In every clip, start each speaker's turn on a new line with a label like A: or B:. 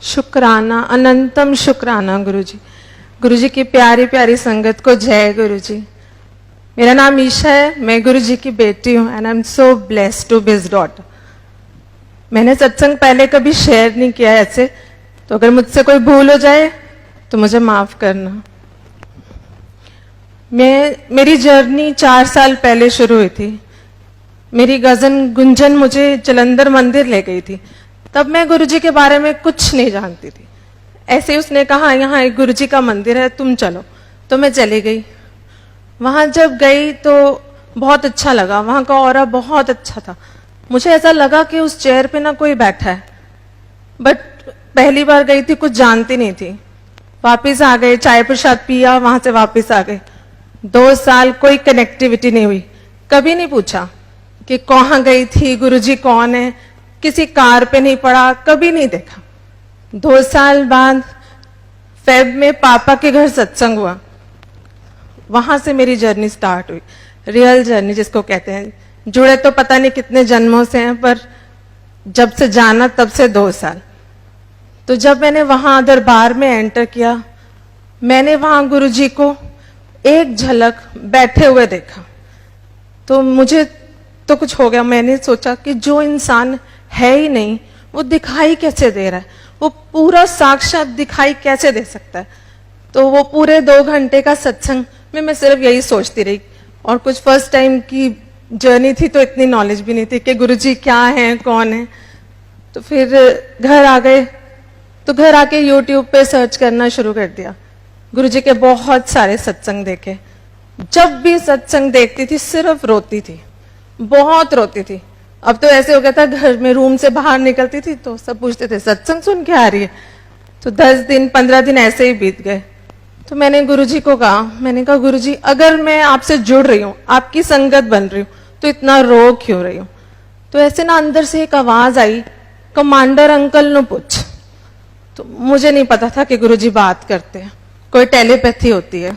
A: शुक्राना, अनंतम शुक्राना गुरुजी। गुरुजी की प्यारी प्यारी संगत को जय गुरुजी। मेरा नाम ईशा है, मैं गुरुजी की बेटी हूँ and I am so blessed to be his daughter. मैंने सत्संग पहले कभी शेयर नहीं किया ऐसे, तो अगर मुझसे कोई भूल हो जाए तो मुझे माफ करना। मेरी जर्नी 4 साल पहले शुरू हुई थी। मेरी कजन गुंजन मुझे जलंधर मंदिर ले गई थी। तब मैं गुरुजी के बारे में कुछ नहीं जानती थी। ऐसे ही उसने कहा यहाँ एक गुरुजी का मंदिर है, तुम चलो। तो मैं चली गई। वहां जब गई तो बहुत अच्छा लगा, वहां का ऑरा बहुत अच्छा था। मुझे ऐसा लगा कि उस चेयर पे ना कोई बैठा है, बट पहली बार गई थी, कुछ जानती नहीं थी। वापिस आ गए, चाय प्रसाद पिया, वहां से वापिस आ गए। 2 साल कोई कनेक्टिविटी नहीं हुई। कभी नहीं पूछा कि कहाँ गई थी, गुरुजी कौन है, किसी कार पे नहीं पड़ा, कभी नहीं देखा। 2 साल बाद फेब में पापा के घर सत्संग हुआ। वहां से मेरी जर्नी स्टार्ट हुई, रियल जर्नी जिसको कहते हैं। जुड़े तो पता नहीं कितने जन्मों से हैं, पर जब से जाना तब से 2 साल। तो जब मैंने वहां दरबार में एंटर किया, मैंने वहां गुरुजी को एक झलक बैठे हुए देखा, तो मुझे तो कुछ हो गया। मैंने सोचा कि जो इंसान है ही नहीं वो दिखाई कैसे दे रहा है, वो पूरा साक्षात दिखाई कैसे दे सकता है। तो वो पूरे 2 घंटे का सत्संग में मैं सिर्फ यही सोचती रही। और कुछ फर्स्ट टाइम की जर्नी थी तो इतनी नॉलेज भी नहीं थी कि गुरुजी क्या है, कौन है। तो फिर घर आ गए, तो घर आके यूट्यूब पे सर्च करना शुरू कर दिया। गुरुजी के बहुत सारे सत्संग देखे। जब भी सत्संग देखती थी सिर्फ रोती थी, बहुत रोती थी। अब तो ऐसे हो गया था, घर में रूम से बाहर निकलती थी तो सब पूछते थे सत्संग सुन के आ रही है। तो 10 दिन 15 दिन ऐसे ही बीत गए। तो मैंने गुरुजी को कहा, मैंने कहा गुरुजी अगर मैं आपसे जुड़ रही हूँ, आपकी संगत बन रही हूँ, तो इतना रो क्यों रही हूँ। तो ऐसे ना अंदर से एक आवाज आई, कमांडर अंकल ने पूछ। तो मुझे नहीं पता था कि गुरुजी बात करते हैं, कोई टेलीपैथी होती है।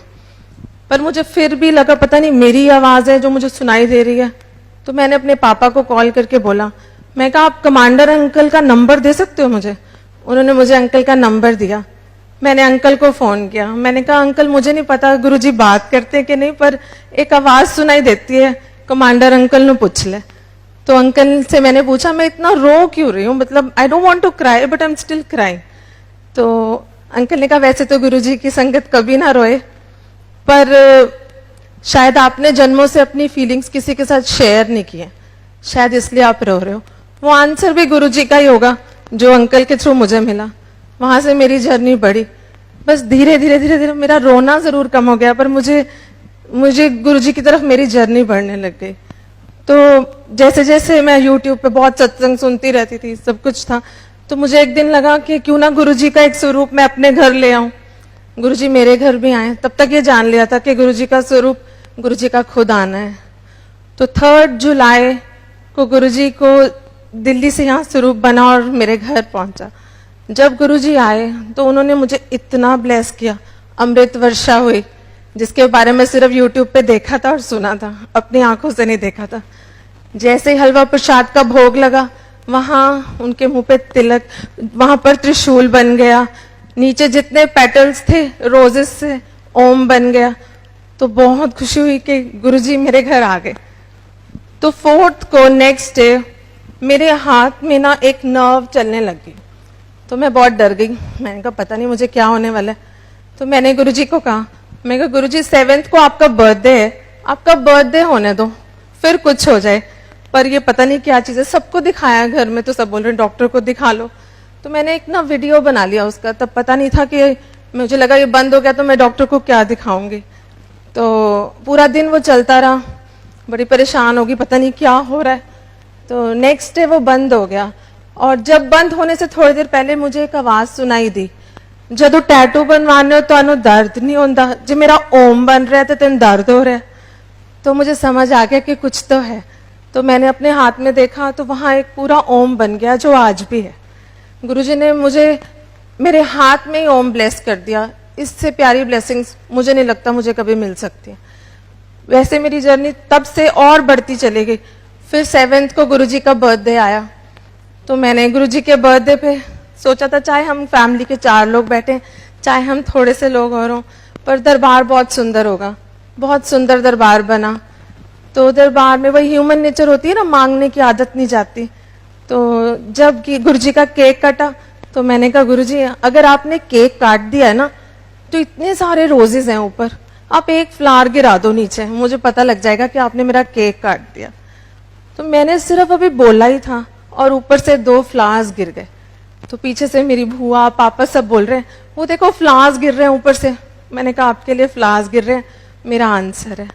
A: पर मुझे फिर भी लगा पता नहीं मेरी आवाज है जो मुझे सुनाई दे रही है। तो मैंने अपने पापा को कॉल करके बोला, मैं कहा आप कमांडर अंकल का नंबर दे सकते हो मुझे। उन्होंने मुझे अंकल का नंबर दिया। मैंने अंकल को फोन किया। मैंने कहा अंकल मुझे नहीं पता गुरुजी बात करते हैं कि नहीं, पर एक आवाज सुनाई देती है, कमांडर अंकल ने पूछ ले। तो अंकल से मैंने पूछा मैं इतना रो क्यों रही हूँ, मतलब I don't want to cry but I am still crying. तो अंकल ने कहा वैसे तो गुरुजी की संगत कभी ना रोए, पर शायद आपने जन्मों से अपनी फीलिंग्स किसी के साथ शेयर नहीं किए, शायद इसलिए आप रो रहे हो। वो आंसर भी गुरुजी का ही होगा जो अंकल के थ्रू मुझे मिला। वहां से मेरी जर्नी बढ़ी। बस धीरे धीरे धीरे धीरे मेरा रोना जरूर कम हो गया, पर मुझे गुरुजी की तरफ मेरी जर्नी बढ़ने लग गई। तो जैसे जैसे मैं यूट्यूब पे बहुत सत्संग सुनती रहती थी, सब कुछ था, तो मुझे एक दिन लगा कि क्यों ना गुरुजी का एक स्वरूप मैं अपने घर ले आऊं। गुरुजी मेरे घर भी आए। तब तक ये जान लिया था कि गुरुजी का स्वरूप गुरुजी का खुद आना है। तो 3 जुलाई को गुरुजी को दिल्ली से यहाँ स्वरूप बना और मेरे घर पहुंचा। जब गुरुजी आए तो उन्होंने मुझे इतना ब्लेस किया, अमृत वर्षा हुई, जिसके बारे में सिर्फ यूट्यूब पे देखा था और सुना था, अपनी आंखों से नहीं देखा था। जैसे ही हलवा प्रसाद का भोग लगा, वहां उनके मुंह पे तिलक, वहां पर त्रिशूल बन गया, नीचे जितने पेटल्स थे रोजेस से ओम बन गया। तो बहुत खुशी हुई कि गुरुजी मेरे घर आ गए। तो 4th को नेक्स्ट डे मेरे हाथ में ना एक नर्व चलने लगी। तो मैं बहुत डर गई। मैंने कहा पता नहीं मुझे क्या होने वाला है। तो मैंने गुरुजी को कहा, मैं कहा गुरुजी 7th को आपका बर्थडे है, आपका बर्थडे होने दो, फिर कुछ हो जाए। पर ये पता नहीं क्या चीज है, सबको दिखाया घर में तो सब बोल रहे डॉक्टर को दिखा लो। तो मैंने एक ना वीडियो बना लिया उसका। तब पता नहीं था कि, मुझे लगा ये बंद हो गया तो मैं डॉक्टर को क्या दिखाऊंगी। तो पूरा दिन वो चलता रहा, बड़ी परेशान होगी पता नहीं क्या हो रहा है। तो नेक्स्ट डे वो बंद हो गया। और जब बंद होने से थोड़ी देर पहले मुझे एक आवाज सुनाई दी, जदों टैटू बनवाने हो तो दर्द नहीं होता, जो मेरा ओम बन रहा है तो तेन दर्द हो रहा है। तो मुझे समझ आ गया कि कुछ तो है। तो मैंने अपने हाथ में देखा तो वहां एक पूरा ओम बन गया जो आज भी है। गुरुजी ने मुझे मेरे हाथ में ही ओम ब्लेस कर दिया। इससे प्यारी ब्लेसिंग्स मुझे नहीं लगता मुझे कभी मिल सकती है। वैसे मेरी जर्नी तब से और बढ़ती चली गई। फिर 7th को गुरुजी का बर्थडे आया, तो मैंने गुरुजी के बर्थडे पे सोचा था चाहे हम फैमिली के 4 लोग बैठे, चाहे हम थोड़े से लोग और हों, पर दरबार बहुत सुंदर होगा। बहुत सुंदर दरबार बना। तो दरबार में वही ह्यूमन नेचर होती है ना, मांगने की आदत नहीं जाती। तो जब गुरुजी का केक कटा तो मैंने कहा गुरुजी अगर आपने केक काट दिया है ना तो इतने सारे रोजेस हैं ऊपर, आप एक फ्लावर गिरा दो नीचे, मुझे पता लग जाएगा कि आपने मेरा केक काट दिया। तो मैंने सिर्फ अभी बोला ही था और ऊपर से 2 फ्लावर्स गिर गए। तो पीछे से मेरी बुआ पापा सब बोल रहे हैं वो देखो फ्लावर्स गिर रहे हैं ऊपर से। मैंने कहा आपके लिए फ्लावर्स गिर रहे हैं, मेरा आंसर है।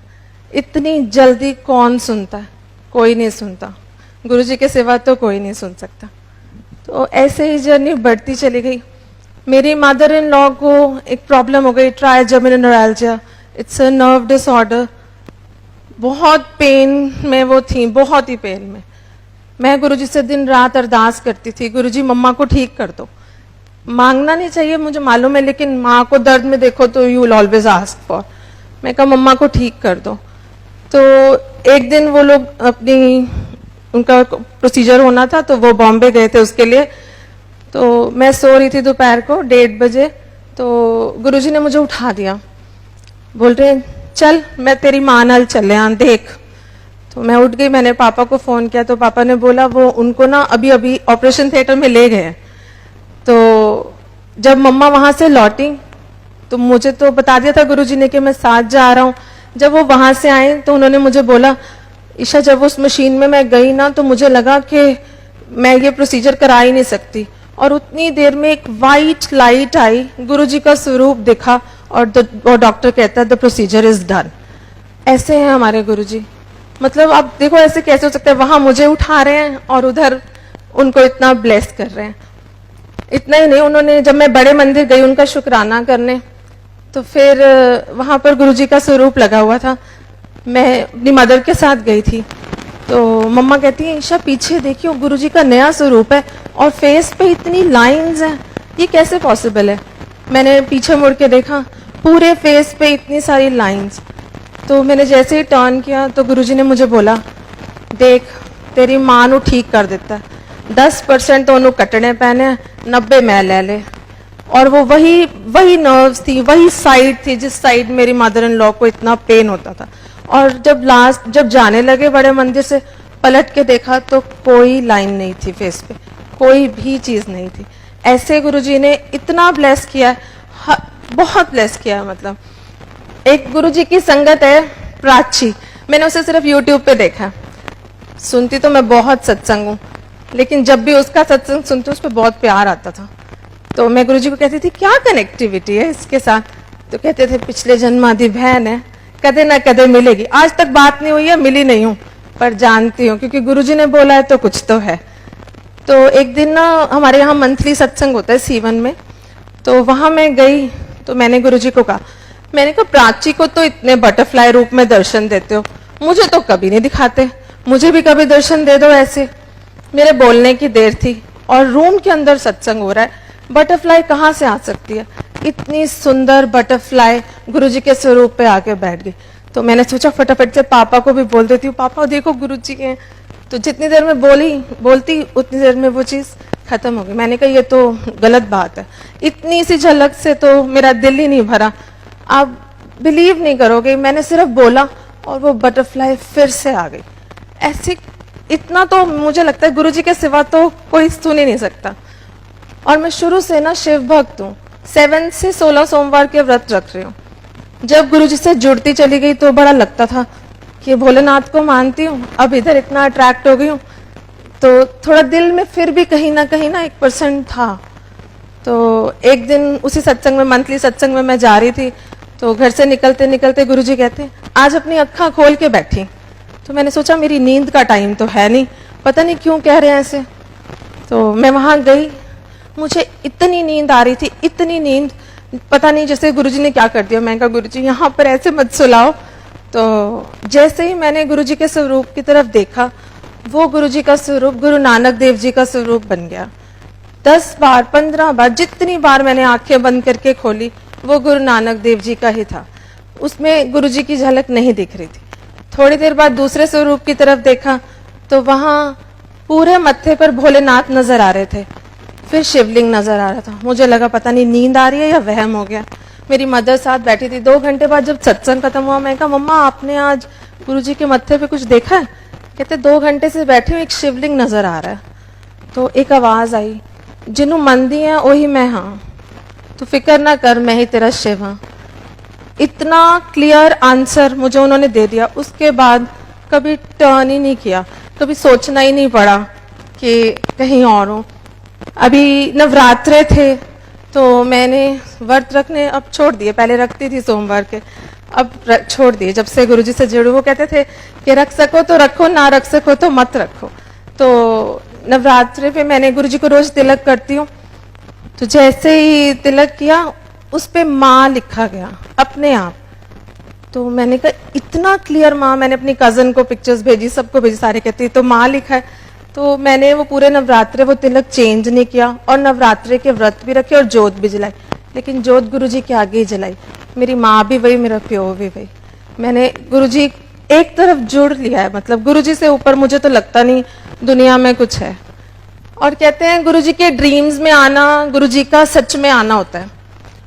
A: इतनी जल्दी कौन सुनता है? कोई नहीं सुनता, गुरुजी के सिवा तो कोई नहीं सुन सकता। तो ऐसे ही जर्नी बढ़ती चली गई। मेरी मदर इन लॉ को एक प्रॉब्लम हो गई, trigeminal neuralgia, it's a nerve disorder. बहुत पेन में वो थी, बहुत ही पेन में। मैं गुरुजी से दिन रात अरदास करती थी, गुरुजी मम्मा को ठीक कर दो। मांगना नहीं चाहिए मुझे मालूम है, लेकिन माँ को दर्द में देखो तो you will always ask for. मैं कहा मम्मा को ठीक कर दो। तो एक दिन वो लोग उनका प्रोसीजर होना था तो वो बॉम्बे गए थे उसके लिए। तो मैं सो रही थी दोपहर को 1:30 बजे, तो गुरुजी ने मुझे उठा दिया, बोल रहे चल मैं तेरी माँ नाल चले आ देख। तो मैं उठ गई, मैंने पापा को फोन किया तो पापा ने बोला वो उनको ना अभी अभी ऑपरेशन थिएटर में ले गए। तो जब मम्मा वहां से लौटी तो मुझे तो बता दिया था गुरुजी ने कि मैं साथ जा रहा हूँ। जब वो वहां से आए तो उन्होंने मुझे बोला ईशा जब उस मशीन में मैं गई ना तो मुझे लगा कि मैं ये प्रोसीजर करा ही नहीं सकती। और उतनी देर में एक वाइट लाइट आई, गुरुजी का स्वरूप दिखा और डॉक्टर कहता है द प्रोसीजर इज डन। ऐसे हैं हमारे गुरुजी। मतलब आप देखो ऐसे कैसे हो सकता है, वहां मुझे उठा रहे हैं और उधर उनको इतना ब्लेस कर रहे हैं। इतना ही नहीं, उन्होंने जब मैं बड़े मंदिर गई उनका शुक्राना करने तो फिर वहां पर गुरुजी का स्वरूप लगा हुआ था। मैं अपनी मदर के साथ गई थी तो मम्मा कहती है ईशा पीछे देखियो गुरुजी का नया स्वरूप है और फेस पे इतनी लाइंस हैं, ये कैसे पॉसिबल है? मैंने पीछे मुड़ के देखा, पूरे फेस पे इतनी सारी लाइंस। तो मैंने जैसे ही टर्न किया तो गुरुजी ने मुझे बोला देख तेरी मां नू ठीक कर देता है, 10% तो उन्होंने कटने पैने, 90 मैं ले ले। और वो वही नर्व्स थी, वही साइड थी जिस साइड मेरी मदर इन लॉ को इतना पेन होता था। और जब जाने लगे बड़े मंदिर से पलट के देखा तो कोई लाइन नहीं थी फेस पे, कोई भी चीज नहीं थी। ऐसे गुरुजी ने इतना ब्लेस किया, बहुत ब्लेस किया। मतलब एक गुरुजी की संगत है प्राची, मैंने उसे सिर्फ यूट्यूब पे देखा। सुनती तो मैं बहुत सत्संग हूँ, लेकिन जब भी उसका सत्संग सुनती उस पर बहुत प्यार आता था। तो मैं गुरुजी को कहती थी क्या कनेक्टिविटी है इसके साथ? तो कहते थे पिछले जन्म आदि बहन है, कदे ना कदे मिलेगी। आज तक बात नहीं हुई है, मिली नहीं हूं, पर जानती हूँ क्योंकि गुरुजी ने बोला है तो कुछ तो है। तो एक दिन ना हमारे यहाँ मंथली सत्संग होता है सीवन में, तो वहां मैं गई तो मैंने गुरुजी को कहा, मैंने कहा प्राची को तो इतने बटरफ्लाई रूप में दर्शन देते हो, मुझे तो कभी नहीं दिखाते, मुझे भी कभी दर्शन दे दो ऐसे। मेरे बोलने की देर थी और रूम के अंदर सत्संग हो रहा है, बटरफ्लाई कहाँ से आ सकती है? इतनी सुंदर बटरफ्लाई गुरुजी के स्वरूप पे आके बैठ गई। तो मैंने सोचा फटाफट से पापा को भी बोल देती हूँ, पापा देखो गुरुजी हैं। तो जितनी देर में बोलती उतनी देर में वो चीज खत्म हो गई। मैंने कहा ये तो गलत बात है, इतनी सी झलक से तो मेरा दिल ही नहीं भरा। आप बिलीव नहीं करोगे, मैंने सिर्फ बोला और वो बटरफ्लाई फिर से आ गई। ऐसी इतना तो मुझे लगता है गुरुजी के सिवा तो कोई सुन ही नहीं सकता। और मैं शुरू से ना शिव भक्त हूँ, 7 से 16 सोमवार के व्रत रख रही हूँ। जब गुरुजी से जुड़ती चली गई तो बड़ा लगता था कि भोलेनाथ को मानती हूँ, अब इधर इतना अट्रैक्ट हो गई हूँ, तो थोड़ा दिल में फिर भी कहीं ना 1% था। तो एक दिन उसी सत्संग में, मंथली सत्संग में मैं जा रही थी, तो घर से निकलते निकलते गुरुजी कहते आज अपनी अक्खा खोल के बैठी। तो मैंने सोचा मेरी नींद का टाइम तो है नहीं, पता नहीं क्यों कह रहे हैं ऐसे। तो मैं वहां गई, मुझे इतनी नींद आ रही थी, इतनी नींद, पता नहीं जैसे गुरुजी ने क्या कर दिया। मैं कहा गुरुजी यहाँ पर ऐसे मत सुलाओ। तो जैसे ही मैंने गुरुजी के स्वरूप की तरफ देखा, वो गुरुजी का स्वरूप गुरु नानक देव जी का स्वरूप बन गया। 10 बार 15 बार जितनी बार मैंने आंखें बंद करके खोली, वो गुरु नानक देव जी का ही था। उसमें गुरुजी की झलक नहीं दिख रही थी। थोड़ी देर बाद दूसरे स्वरूप की तरफ देखा तो वहां पूरे मत्थे पर भोलेनाथ नजर आ रहे थे। फिर शिवलिंग नजर आ रहा था। मुझे लगा पता नहीं नींद आ रही है या वहम हो गया। मेरी मदर साथ बैठी थी। 2 घंटे बाद जब सत्संग खत्म हुआ, मैं कहा मम्मा आपने आज गुरुजी के मत्थे पे कुछ देखा है? कहते 2 घंटे से बैठे हूँ, एक शिवलिंग नजर आ रहा है। तो एक आवाज आई, जिन्हों मंदी है वही मैं हाँ, तो फिक्र ना कर मैं ही तेरा शिव हाँ। इतना क्लियर आंसर मुझे उन्होंने दे दिया। उसके बाद कभी टर्न ही नहीं किया, कभी सोचना ही नहीं पड़ा कि कहीं और हो। अभी नवरात्रे थे तो मैंने व्रत रखने अब छोड़ दिए। पहले रखती थी सोमवार के, अब छोड़ दिए। जब से गुरुजी से जुड़े, वो कहते थे कि रख सको तो रखो, ना रख सको तो मत रखो। तो नवरात्रे पे मैंने गुरुजी को रोज तिलक करती हूँ। तो जैसे ही तिलक किया, उस पे माँ लिखा गया अपने आप। तो मैंने कहा इतना क्लियर माँ, मैंने अपनी कजन को पिक्चर्स भेजी, सबको भेजी, सारे कहते हैं तो माँ लिखा है। तो मैंने वो पूरे नवरात्रे वो तिलक चेंज नहीं किया और नवरात्रे के व्रत भी रखे और जोत भी जलाई, लेकिन जोत गुरुजी के आगे ही जलाई। मेरी माँ भी वही, मेरा प्यो भी वही। मैंने गुरुजी एक तरफ जुड़ लिया है, मतलब गुरुजी से ऊपर मुझे तो लगता नहीं दुनिया में कुछ है। और कहते हैं गुरुजी के ड्रीम्स में आना, गुरुजी का सच में आना होता है।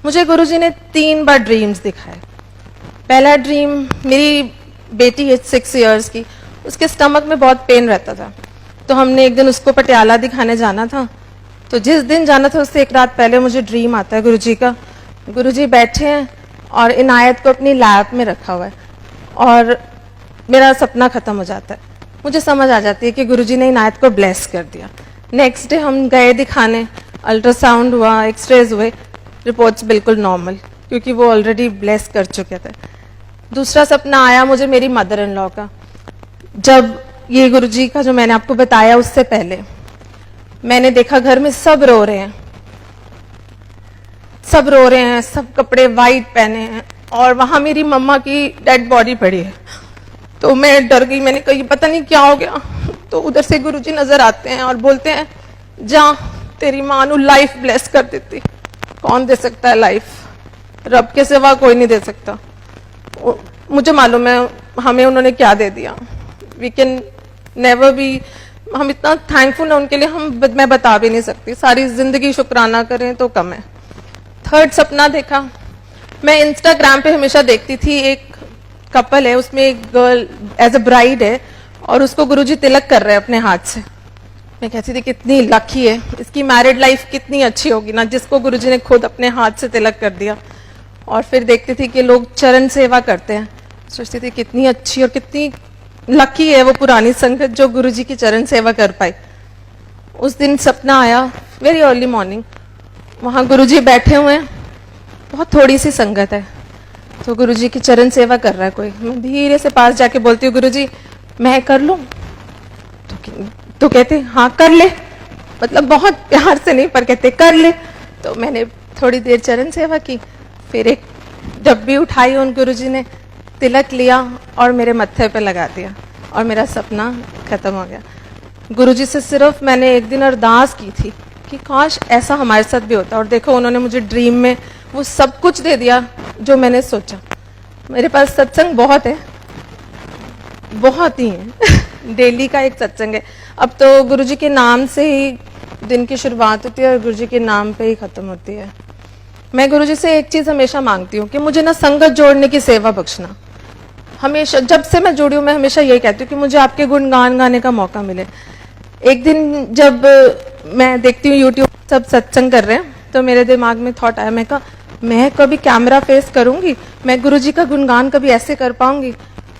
A: मुझे गुरुजी ने 3 बार ड्रीम्स दिखाए। पहला ड्रीम, मेरी बेटी है 6 इयर्स की, उसके स्टमक में बहुत पेन रहता था। तो हमने एक दिन उसको पटियाला दिखाने जाना था। तो जिस दिन जाना था उससे 1 रात पहले मुझे ड्रीम आता है गुरुजी का। गुरुजी बैठे हैं और इनायत को अपनी लैप में रखा हुआ है और मेरा सपना खत्म हो जाता है। मुझे समझ आ जाती है कि गुरुजी ने इनायत को ब्लेस कर दिया। नेक्स्ट डे हम गए दिखाने, अल्ट्रासाउंड हुआ, एक्सरेज हुए, रिपोर्ट्स बिल्कुल नॉर्मल, क्योंकि वो ऑलरेडी ब्लेस कर चुके थे। दूसरा सपना आया मुझे मेरी मदर इन लॉ का। जब ये गुरुजी का जो मैंने आपको बताया, उससे पहले मैंने देखा घर में सब रो रहे हैं, सब रो रहे हैं, सब कपड़े वाइट पहने हैं और वहां मेरी मम्मा की डेड बॉडी पड़ी है। तो मैं डर गई, मैंने कहा पता नहीं क्या हो गया। तो उधर से गुरुजी नजर आते हैं और बोलते हैं जा तेरी मां नू लाइफ ब्लेस कर देती। कौन दे सकता है लाइफ? रब के सिवा कोई नहीं दे सकता। मुझे मालूम है हमें उन्होंने क्या दे दिया। वी कैन नेवर बी, हम इतना थैंकफुल है उनके लिए, मैं बता भी नहीं सकती। सारी जिंदगी शुक्राना करें तो कम है। थर्ड सपना देखा, मैं इंस्टाग्राम पे हमेशा देखती थी, एक कपल है, उसमें एक गर्ल एज अ ब्राइड है और उसको गुरुजी तिलक कर रहे हैं अपने हाथ से। मैं कहती थी कितनी लकी है, इसकी मैरिड लाइफ कितनी अच्छी होगी ना, जिसको गुरुजी ने खुद अपने हाथ से तिलक कर दिया। और फिर देखती थी कि लोग चरण सेवा करते हैं, सोचती थी कितनी अच्छी और कितनी लकी है वो पुरानी संगत जो गुरुजी की चरण सेवा कर पाई। उस दिन सपना आया वेरी अर्ली मॉर्निंग, वहां गुरुजी बैठे हुए हैं, बहुत थोड़ी सी संगत है, तो गुरुजी की चरण सेवा कर रहा है कोई। मैं धीरे से पास जाके बोलती हूँ गुरुजी मैं कर लूं? तो कहते हाँ कर ले, मतलब बहुत प्यार से नहीं पर कहते कर ले। तो मैंने थोड़ी देर चरण सेवा की, फिर एक डब्बी उठाई, उन गुरुजी ने तिलक लिया और मेरे मत्थे पे लगा दिया और मेरा सपना खत्म हो गया। गुरुजी से सिर्फ मैंने एक दिन अरदास की थी कि काश ऐसा हमारे साथ भी होता, और देखो उन्होंने मुझे ड्रीम में वो सब कुछ दे दिया जो मैंने सोचा। मेरे पास सत्संग बहुत है, बहुत ही है डेली का एक सत्संग है। अब तो गुरुजी के नाम से ही दिन की शुरुआत होती है और गुरुजी के नाम पे ही खत्म होती है। मैं गुरुजी से एक चीज हमेशा मांगती हूँ कि मुझे ना संगत जोड़ने की सेवा बख्शना। हमेशा जब से मैं जुड़ी हूँ मैं हमेशा यही कहती हूँ कि मुझे आपके गुणगान गाने का मौका मिले। एक दिन जब मैं देखती हूँ यूट्यूब सब सत्संग कर रहे हैं तो मेरे दिमाग में थॉट आया, मैं कहा मैं कभी कैमरा फेस करूंगी, मैं गुरुजी का गुणगान कभी ऐसे कर पाऊंगी।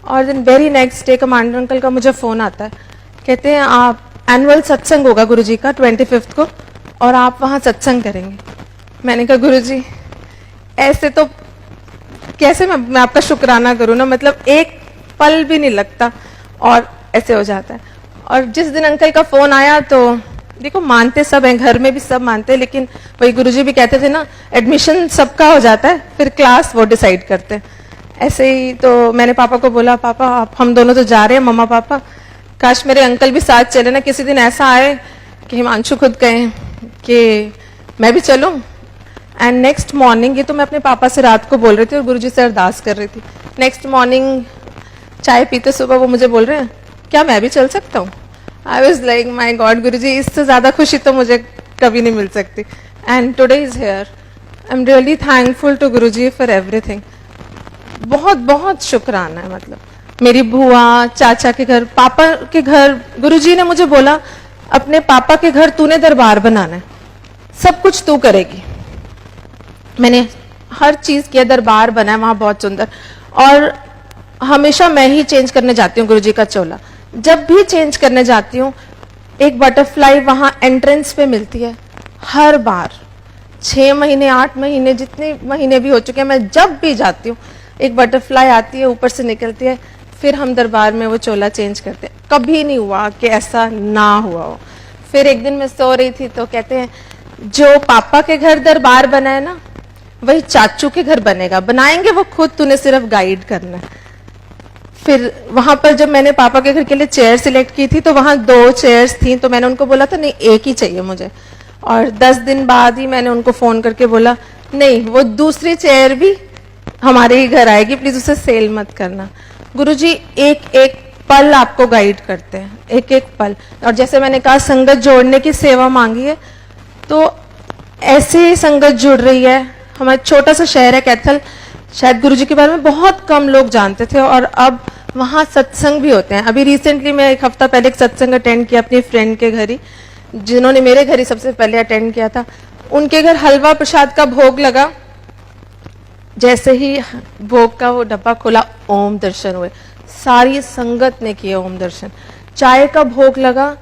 A: और दिन very next day commander uncle का मुझे फोन आता है, कहते हैं आप एनुअल सत्संग होगा गुरुजी का 25 को और आप वहां सत्संग करेंगे। मैंने कहा गुरुजी ऐसे तो कैसे मैं आपका शुक्राना करूँ ना, मतलब एक पल भी नहीं लगता और ऐसे हो जाता है। और जिस दिन अंकल का फोन आया तो देखो मानते सब हैं, घर में भी सब मानते हैं, लेकिन वही गुरुजी भी कहते थे ना एडमिशन सबका हो जाता है, फिर क्लास वो डिसाइड करते हैं। ऐसे ही तो मैंने पापा को बोला पापा आप हम दोनों तो जा रहे हैं, मम्मा पापा काश मेरे अंकल भी साथ चले ना, किसी दिन ऐसा आए कि हिमांशु खुद कहें कि मैं भी चलूं। एंड नेक्स्ट मॉर्निंग, ये तो मैं अपने पापा से रात को बोल रही थी और गुरुजी से अरदास कर रही थी, नेक्स्ट मॉर्निंग चाय पीते सुबह वो मुझे बोल रहे हैं क्या मैं भी चल सकता हूँ। I was like my God Guruji, इससे ज्यादा खुशी तो मुझे कभी नहीं मिल सकती. And today is here. I am really thankful to Guruji for everything. बहुत बहुत शुक्राना है. मतलब मेरी बुआ, चाचा के घर, पापा के घर, गुरुजी ने मुझे बोला अपने पापा के घर तूने दरबार बनाना है, सब कुछ तू करेगी. मैंने हर चीज किया, दरबार बना है वहां बहुत सुंदर. और हमेशा मैं ही चेंज करने जाती हूँ गुरुजी का चोला. जब भी चेंज करने जाती हूँ एक बटरफ्लाई वहां एंट्रेंस पे मिलती है. हर बार 6 महीने 8 महीने जितने महीने भी हो चुके हैं, मैं जब भी जाती हूँ एक बटरफ्लाई आती है, ऊपर से निकलती है, फिर हम दरबार में वो चोला चेंज करते हैं. कभी नहीं हुआ कि ऐसा ना हुआ हो. फिर एक दिन मैं सो रही थी तो कहते हैं जो पापा के घर दरबार बना है ना, वही चाचू के घर बनेगा. बनाएंगे वो खुद, तूने सिर्फ गाइड करना है. फिर वहां पर जब मैंने पापा के घर के लिए चेयर सिलेक्ट की थी तो वहां 2 चेयर्स थी, तो मैंने उनको बोला था नहीं एक ही चाहिए मुझे. और 10 दिन बाद ही मैंने उनको फोन करके बोला नहीं वो दूसरी चेयर भी हमारे ही घर आएगी, प्लीज उसे सेल मत करना. गुरुजी एक एक पल आपको गाइड करते हैं, एक एक पल. और जैसे मैंने कहा संगत जोड़ने की सेवा मांगी है, तो ऐसे ही संगत जुड़ रही है. हमारा छोटा सा शहर है कैथल, शायद गुरुजी के बारे में बहुत कम लोग जानते थे, और अब वहाँ सत्संग भी होते हैं. अभी रिसेंटली मैं 1 हफ्ता पहले एक सत्संग अटेंड किया अपनी फ्रेंड के घर ही, जिन्होंने मेरे घर ही सबसे पहले अटेंड किया था. उनके घर हलवा प्रसाद का भोग लगा. जैसे ही भोग का वो डब्बा खोला, ओम दर्शन हुए. सारी संगत ने किए ओम दर्शन. चाय का भोग लगा,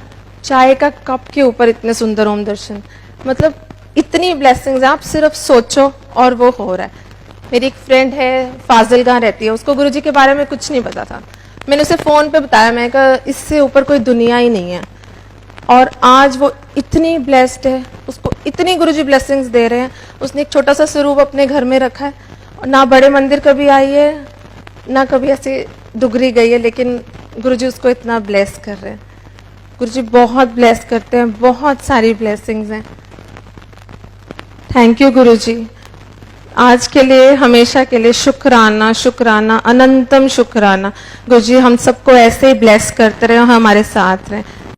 A: चाय का कप के ऊपर इतने सुंदर ओम दर्शन. मतलब इतनी ब्लेसिंग्स हैं, आप सिर्फ सोचो और वो हो रहा है. मेरी एक फ्रेंड है फाजिलगाह रहती है, उसको गुरुजी के बारे में कुछ नहीं पता था. मैंने उसे फोन पे बताया, मैं कहा इससे ऊपर कोई दुनिया ही नहीं है. और आज वो इतनी ब्लेस्ड है, उसको इतनी गुरुजी ब्लेसिंग्स दे रहे हैं. उसने एक छोटा सा स्वरूप अपने घर में रखा है. ना बड़े मंदिर कभी आई है, ना कभी ऐसे डुगरी गई है, लेकिन गुरुजी उसको इतना ब्लेस कर रहे हैं. गुरुजी बहुत ब्लेस करते हैं, बहुत सारी ब्लेसिंग्स हैं. थैंक यू गुरुजी. आज के लिए, हमेशा के लिए शुक्राना, शुक्राना, अनंतम शुक्राना. गुरुजी हम सबको ऐसे ही ब्लेस करते रहे, हमारे साथ रहें.